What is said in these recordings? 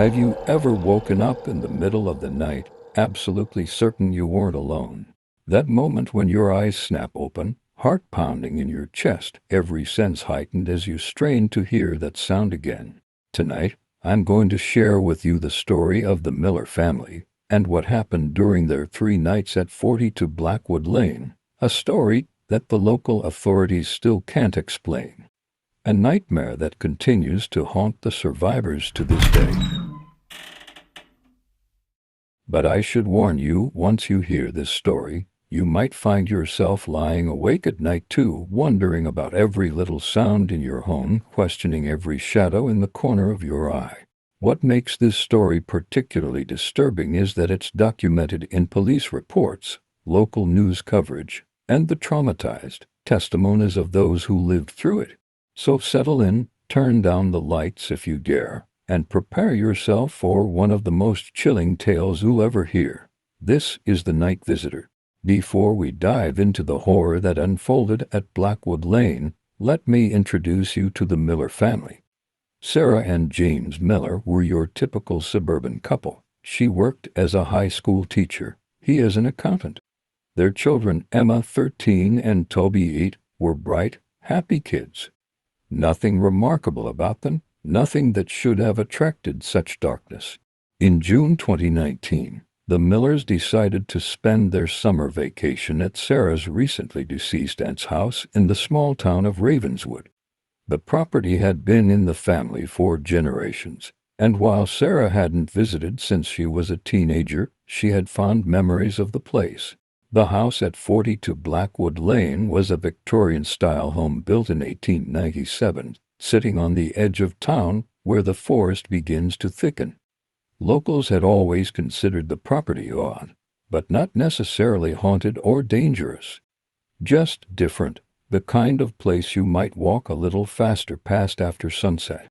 Have you ever woken up in the middle of the night, absolutely certain you weren't alone? That moment when your eyes snap open, heart pounding in your chest, every sense heightened as you strain to hear that sound again. Tonight, I'm going to share with you the story of the Miller family and what happened during their 3 nights at 42 Blackwood Lane, a story that the local authorities still can't explain. A nightmare that continues to haunt the survivors to this day. But I should warn you, once you hear this story, you might find yourself lying awake at night too, wondering about every little sound in your home, questioning every shadow in the corner of your eye. What makes this story particularly disturbing is that it's documented in police reports, local news coverage, and the traumatized testimonies of those who lived through it. So settle in, turn down the lights if you dare, and prepare yourself for one of the most chilling tales you'll ever hear. This is The Night Visitor. Before we dive into the horror that unfolded at Blackwood Lane, let me introduce you to the Miller family. Sarah and James Miller were your typical suburban couple. She worked as a high school teacher, he as an accountant. Their children, Emma, 13, and Toby, 8, were bright, happy kids. Nothing remarkable about them, nothing that should have attracted such darkness. In June 2019, the Millers decided to spend their summer vacation at Sarah's recently deceased aunt's house in the small town of Ravenswood. The property had been in the family for generations, and while Sarah hadn't visited since she was a teenager, she had fond memories of the place. The house at 42 Blackwood Lane was a Victorian-style home built in 1897, sitting on the edge of town where the forest begins to thicken. Locals had always considered the property odd, but not necessarily haunted or dangerous. Just different, the kind of place you might walk a little faster past after sunset.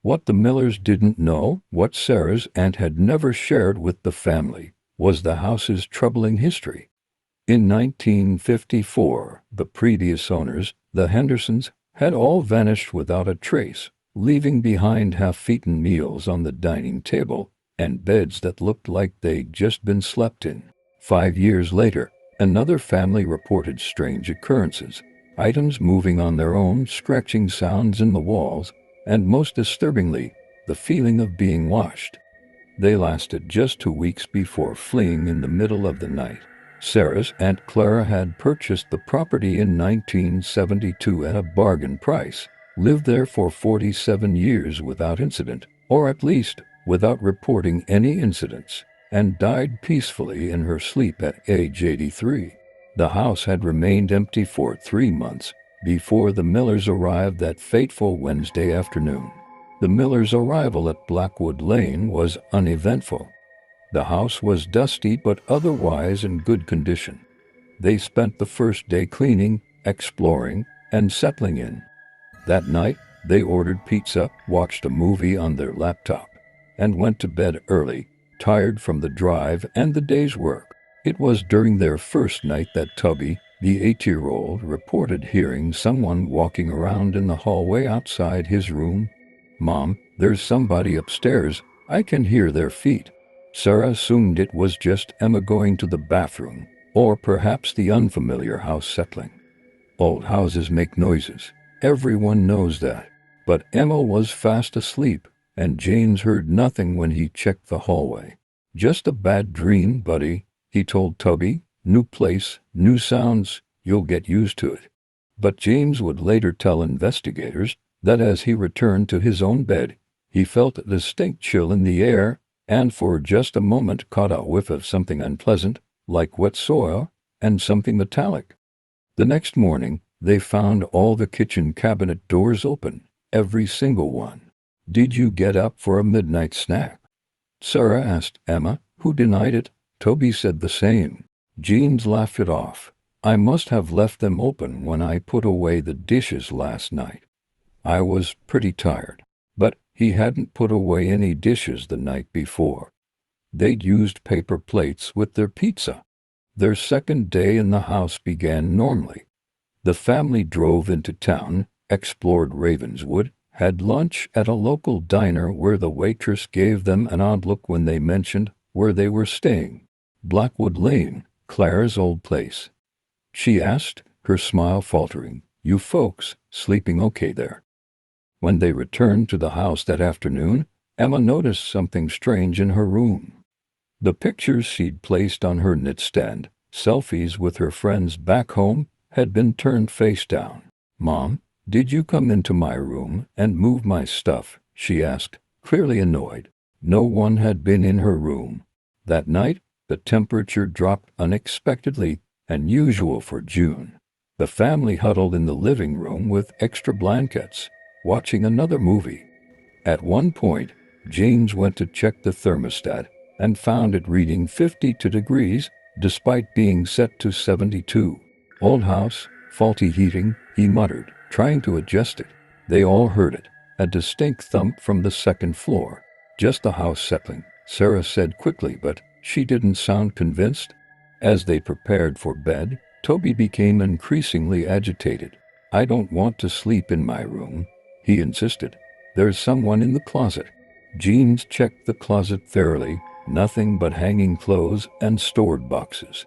What the Millers didn't know, what Sarah's aunt had never shared with the family, was the house's troubling history. In 1954, the previous owners, the Hendersons, had all vanished without a trace, leaving behind half-eaten meals on the dining table and beds that looked like they'd just been slept in. 5 years later, another family reported strange occurrences, items moving on their own, scratching sounds in the walls, and most disturbingly, the feeling of being watched. They lasted just 2 weeks before fleeing in the middle of the night. Sarah's Aunt Clara had purchased the property in 1972 at a bargain price, lived there for 47 years without incident, or at least without reporting any incidents, and died peacefully in her sleep at age 83. The house had remained empty for 3 months before the Millers arrived that fateful Wednesday afternoon. The Millers' arrival at Blackwood Lane was uneventful. The house was dusty but otherwise in good condition. They spent the first day cleaning, exploring, and settling in. That night, they ordered pizza, watched a movie on their laptop, and went to bed early, tired from the drive and the day's work. It was during their first night that Tubby, the 8-year-old, reported hearing someone walking around in the hallway outside his room. "Mom, there's somebody upstairs. I can hear their feet." Sarah assumed it was just Emma going to the bathroom, or perhaps the unfamiliar house settling. Old houses make noises. Everyone knows that. But Emma was fast asleep, and James heard nothing when he checked the hallway. "Just a bad dream, buddy," he told Tubby. "New place, new sounds, you'll get used to it." But James would later tell investigators that as he returned to his own bed, he felt a distinct chill in the air, and for just a moment caught a whiff of something unpleasant, like wet soil, and something metallic. The next morning, they found all the kitchen cabinet doors open, every single one. "Did you get up for a midnight snack?" Sarah asked Emma, who denied it. Toby said the same. James laughed it off. "I must have left them open when I put away the dishes last night. I was pretty tired." But he hadn't put away any dishes the night before. They'd used paper plates with their pizza. Their second day in the house began normally. The family drove into town, explored Ravenswood, Had lunch at a local diner where the waitress gave them an odd look when they mentioned where they were staying. Blackwood Lane, Claire's old place. She asked, her smile faltering. You folks sleeping okay there? When they returned to the house that afternoon, Emma noticed something strange in her room. The pictures she'd placed on her nightstand, selfies with her friends back home, had been turned face down. Mom, did you come into my room and move my stuff? She asked, clearly annoyed. No one had been in her room. That night, the temperature dropped unexpectedly, unusual for June. The family huddled in the living room with extra blankets, watching another movie. At one point, James went to check the thermostat and found it reading 52 degrees, despite being set to 72. Old house, faulty heating, he muttered, trying to adjust it. They all heard it, a distinct thump from the second floor. Just the house settling, Sarah said quickly, but she didn't sound convinced. As they prepared for bed, Toby became increasingly agitated. I don't want to sleep in my room, he insisted. There's someone in the closet. James checked the closet thoroughly, nothing but hanging clothes and stored boxes.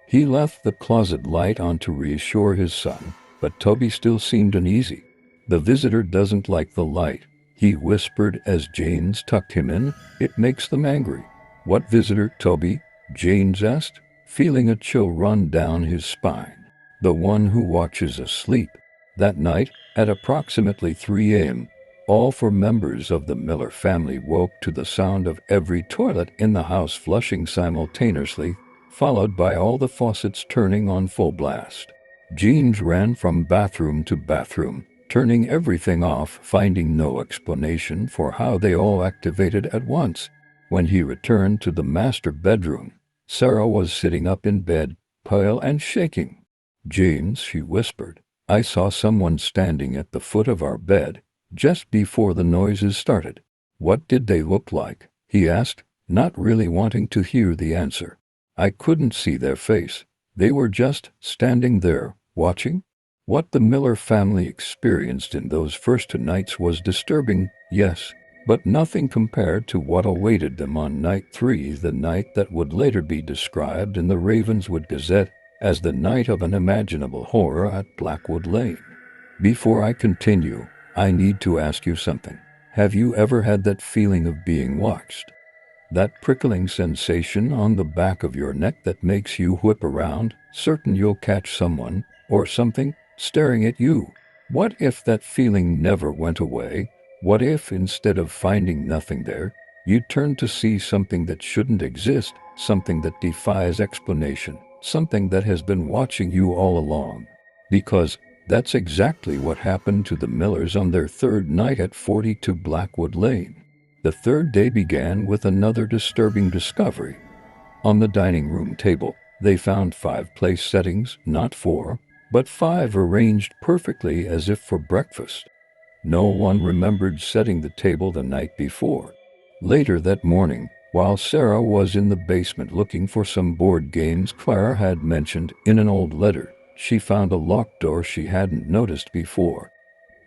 He left the closet light on to reassure his son, but Toby still seemed uneasy. The visitor doesn't like the light, he whispered as James tucked him in. It makes them angry. What visitor, Toby? James asked, feeling a chill run down his spine. The one who watches us sleep. That night, at approximately 3 a.m., all four members of the Miller family woke to the sound of every toilet in the house flushing simultaneously, followed by all the faucets turning on full blast. James ran from bathroom to bathroom, turning everything off, finding no explanation for how they all activated at once. When he returned to the master bedroom, Sarah was sitting up in bed, pale and shaking. James, she whispered, I saw someone standing at the foot of our bed just before the noises started. What did they look like? He asked, not really wanting to hear the answer. I couldn't see their face. They were just standing there, watching. What the Miller family experienced in those first 2 nights was disturbing, yes, but nothing compared to what awaited them on night 3, the night that would later be described in the Ravenswood Gazette as the night of unimaginable horror at Blackwood Lane. Before I continue, I need to ask you something. Have you ever had that feeling of being watched? That prickling sensation on the back of your neck that makes you whip around, certain you'll catch someone, or something, staring at you? What if that feeling never went away? What if, instead of finding nothing there, you turned to see something that shouldn't exist, something that defies explanation, something that has been watching you all along? Because that's exactly what happened to the Millers on their 3rd night at 42 Blackwood Lane. The 3rd day began with another disturbing discovery. On the dining room table, they found 5 place settings, not 4, but 5 arranged perfectly as if for breakfast. No one remembered setting the table the night before. Later that morning, while Sarah was in the basement looking for some board games Clara had mentioned in an old letter, she found a locked door she hadn't noticed before.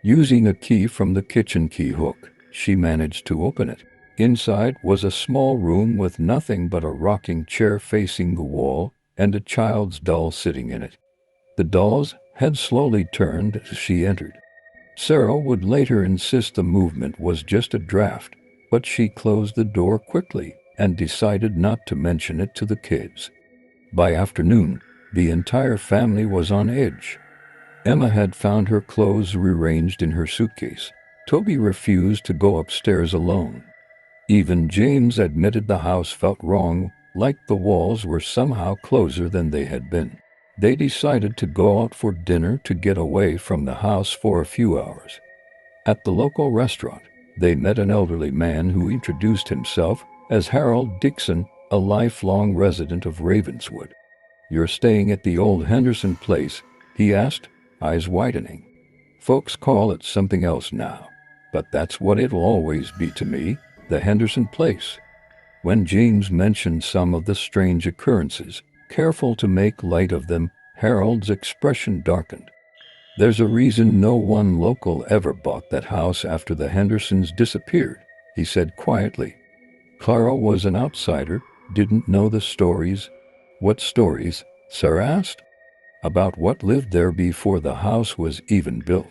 Using a key from the kitchen key hook, she managed to open it. Inside was a small room with nothing but a rocking chair facing the wall and a child's doll sitting in it. The doll's head slowly turned as she entered. Sarah would later insist the movement was just a draft, but she closed the door quickly and decided not to mention it to the kids. By afternoon, the entire family was on edge. Emma had found her clothes rearranged in her suitcase. Toby refused to go upstairs alone. Even James admitted the house felt wrong, like the walls were somehow closer than they had been. They decided to go out for dinner to get away from the house for a few hours. At the local restaurant, they met an elderly man who introduced himself as Harold Dixon, a lifelong resident of Ravenswood. You're staying at the old Henderson place? He asked, eyes widening. Folks call it something else now, but that's what it'll always be to me, the Henderson place. When James mentioned some of the strange occurrences, careful to make light of them, Harold's expression darkened. There's a reason no one local ever bought that house after the Hendersons disappeared, he said quietly. Clara was an outsider, didn't know the stories. What stories? Sarah asked. About what lived there before the house was even built.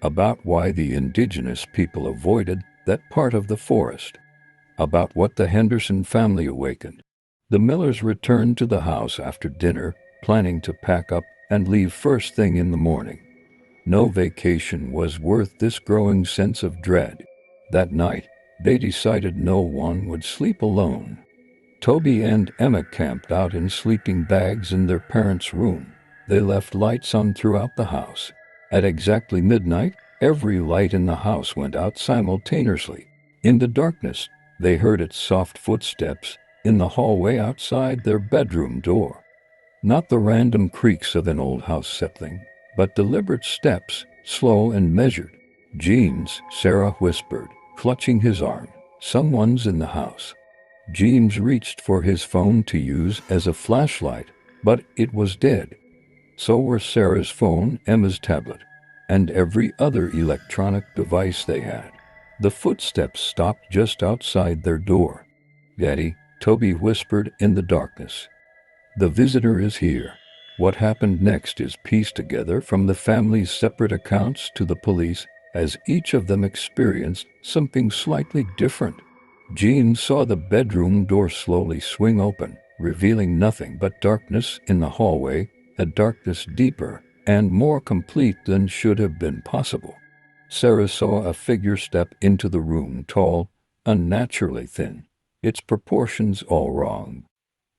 About why the indigenous people avoided that part of the forest. About what the Henderson family awakened. The Millers returned to the house after dinner, planning to pack up and leave first thing in the morning. No vacation was worth this growing sense of dread. That night, they decided no one would sleep alone. Toby and Emma camped out in sleeping bags in their parents' room. They left lights on throughout the house. At exactly midnight, every light in the house went out simultaneously. In the darkness, they heard its soft footsteps in the hallway outside their bedroom door. Not the random creaks of an old house settling, but deliberate steps, slow and measured. "Jeems," Sarah whispered, clutching his arm. "Someone's in the house." James reached for his phone to use as a flashlight, but it was dead. So were Sarah's phone, Emma's tablet, and every other electronic device they had. The footsteps stopped just outside their door. "Daddy," Toby whispered in the darkness. "The visitor is here." What happened next is pieced together from the family's separate accounts to the police, as each of them experienced something slightly different. Jean saw the bedroom door slowly swing open, revealing nothing but darkness in the hallway, a darkness deeper and more complete than should have been possible. Sarah saw a figure step into the room, tall, unnaturally thin, its proportions all wrong.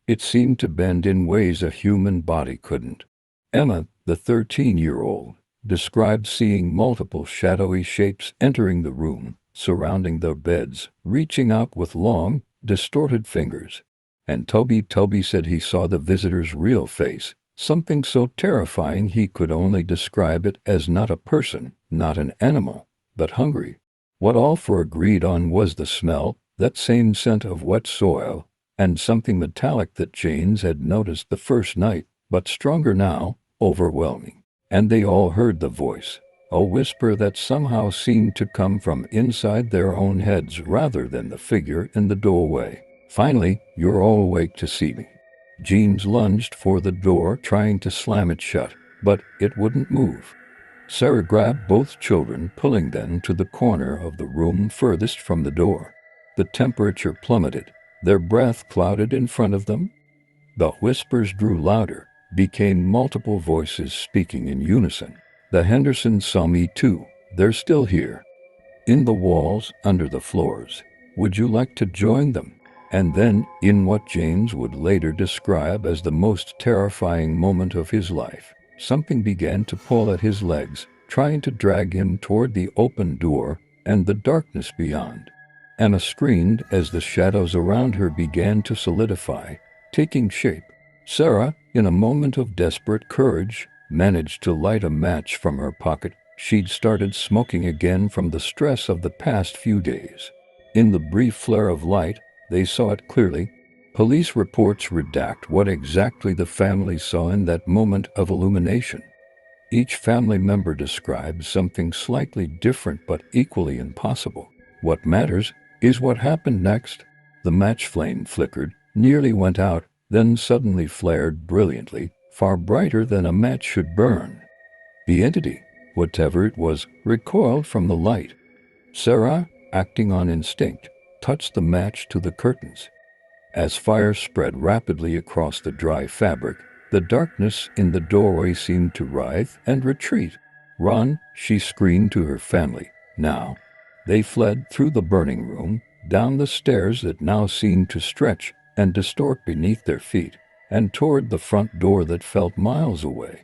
It seemed to bend in ways a human body couldn't. Emma, the 13-year-old, described seeing multiple shadowy shapes entering the room, surrounding their beds, reaching out with long, distorted fingers. And Toby said he saw the visitor's real face, something so terrifying he could only describe it as not a person, not an animal, but hungry. What all four agreed on was the smell, that same scent of wet soil, and something metallic that James had noticed the first night, but stronger now, overwhelming. And they all heard the voice, a whisper that somehow seemed to come from inside their own heads rather than the figure in the doorway. "Finally, you're all awake to see me." James lunged for the door, trying to slam it shut, but it wouldn't move. Sarah grabbed both children, pulling them to the corner of the room furthest from the door. The temperature plummeted. Their breath clouded in front of them. The whispers grew louder, became multiple voices speaking in unison. "The Hendersons saw me too. They're still here. In the walls, under the floors. Would you like to join them?" And then, in what James would later describe as the most terrifying moment of his life, something began to pull at his legs, trying to drag him toward the open door and the darkness beyond. Anna screamed as the shadows around her began to solidify, taking shape. Sarah, in a moment of desperate courage, managed to light a match from her pocket. She'd started smoking again from the stress of the past few days. In the brief flare of light, they saw it clearly. Police reports redact what exactly the family saw in that moment of illumination. Each family member describes something slightly different but equally impossible. What matters is what happened next. The match flame flickered, nearly went out, then suddenly flared brilliantly, far brighter than a match should burn. The entity, whatever it was, recoiled from the light. Sarah, acting on instinct, touched the match to the curtains. As fire spread rapidly across the dry fabric, the darkness in the doorway seemed to writhe and retreat. "Run!" she screamed to her family. "Now!" They fled through the burning room, down the stairs that now seemed to stretch and distort beneath their feet, and toward the front door that felt miles away.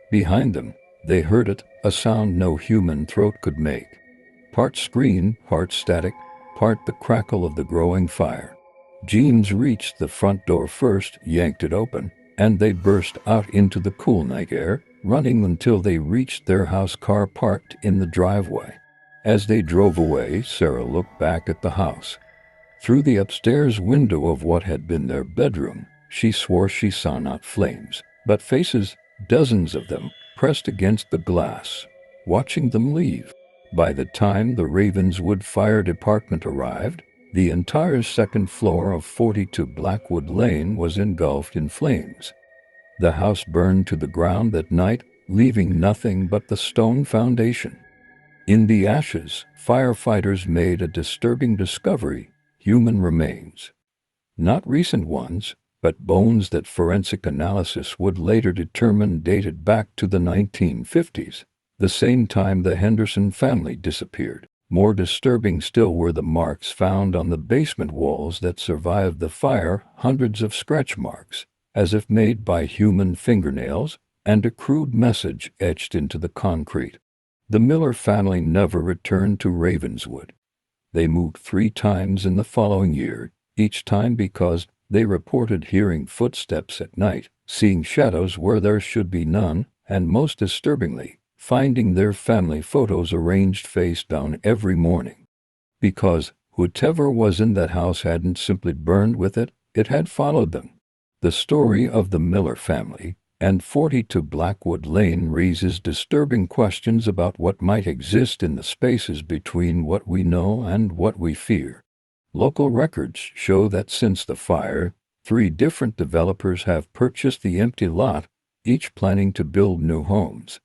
Behind them, they heard it, a sound no human throat could make. Part scream, part static, part the crackle of the growing fire. James reached the front door first, yanked it open, and they burst out into the cool night air, running until they reached their house car parked in the driveway. As they drove away, Sarah looked back at the house. Through the upstairs window of what had been their bedroom, she swore she saw not flames, but faces, dozens of them, pressed against the glass, watching them leave. By the time the Ravenswood Fire Department arrived, the entire second floor of 42 Blackwood Lane was engulfed in flames. The house burned to the ground that night, leaving nothing but the stone foundation. In the ashes, firefighters made a disturbing discovery: human remains. Not recent ones, but bones that forensic analysis would later determine dated back to the 1950s, the same time the Henderson family disappeared. More disturbing still were the marks found on the basement walls that survived the fire, hundreds of scratch marks, as if made by human fingernails, and a crude message etched into the concrete. The Miller family never returned to Ravenswood. They moved 3 times in the following year, each time because they reported hearing footsteps at night, seeing shadows where there should be none, and most disturbingly, finding their family photos arranged face down every morning. Because whatever was in that house hadn't simply burned with it, it had followed them. The story of the Miller family and 42 Blackwood Lane raises disturbing questions about what might exist in the spaces between what we know and what we fear. Local records show that since the fire, 3 different developers have purchased the empty lot, each planning to build new homes.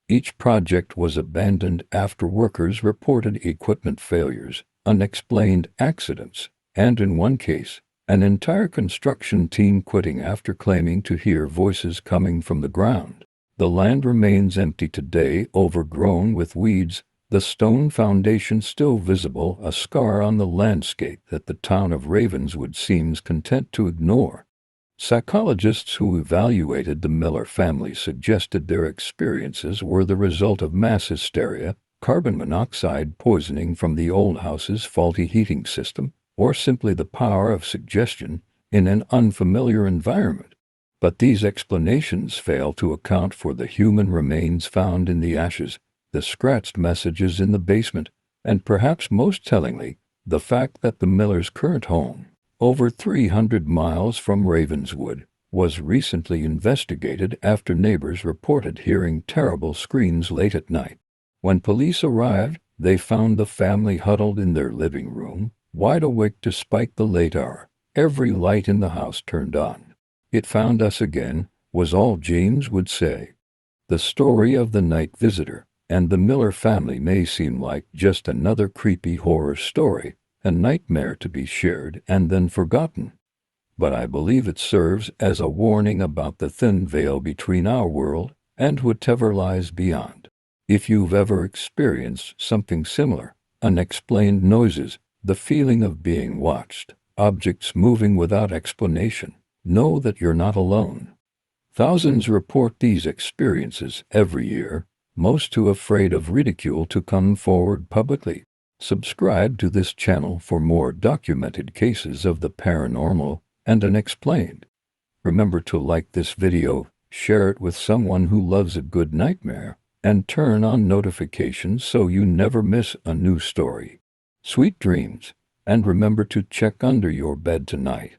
Each project was abandoned after workers reported equipment failures, unexplained accidents, and in one case, an entire construction team quitting after claiming to hear voices coming from the ground. The land remains empty today, overgrown with weeds, the stone foundation still visible, a scar on the landscape that the town of Ravenswood seems content to ignore. Psychologists who evaluated the Miller family suggested their experiences were the result of mass hysteria, carbon monoxide poisoning from the old house's faulty heating system, or simply the power of suggestion in an unfamiliar environment. But these explanations fail to account for the human remains found in the ashes, the scratched messages in the basement, and perhaps most tellingly, the fact that the Millers' current home, over 300 miles from Ravenswood, was recently investigated after neighbors reported hearing terrible screams late at night. When police arrived, they found the family huddled in their living room, wide awake despite the late hour, every light in the house turned on. "It found us again," was all James would say. The story of the night visitor and the Miller family may seem like just another creepy horror story, a nightmare to be shared and then forgotten. But I believe it serves as a warning about the thin veil between our world and whatever lies beyond. If you've ever experienced something similar, unexplained noises, the feeling of being watched, objects moving without explanation, know that you're not alone. Thousands report these experiences every year, most too afraid of ridicule to come forward publicly. Subscribe to this channel for more documented cases of the paranormal and unexplained. Remember to like this video, share it with someone who loves a good nightmare, and turn on notifications so you never miss a new story. Sweet dreams, and remember to check under your bed tonight.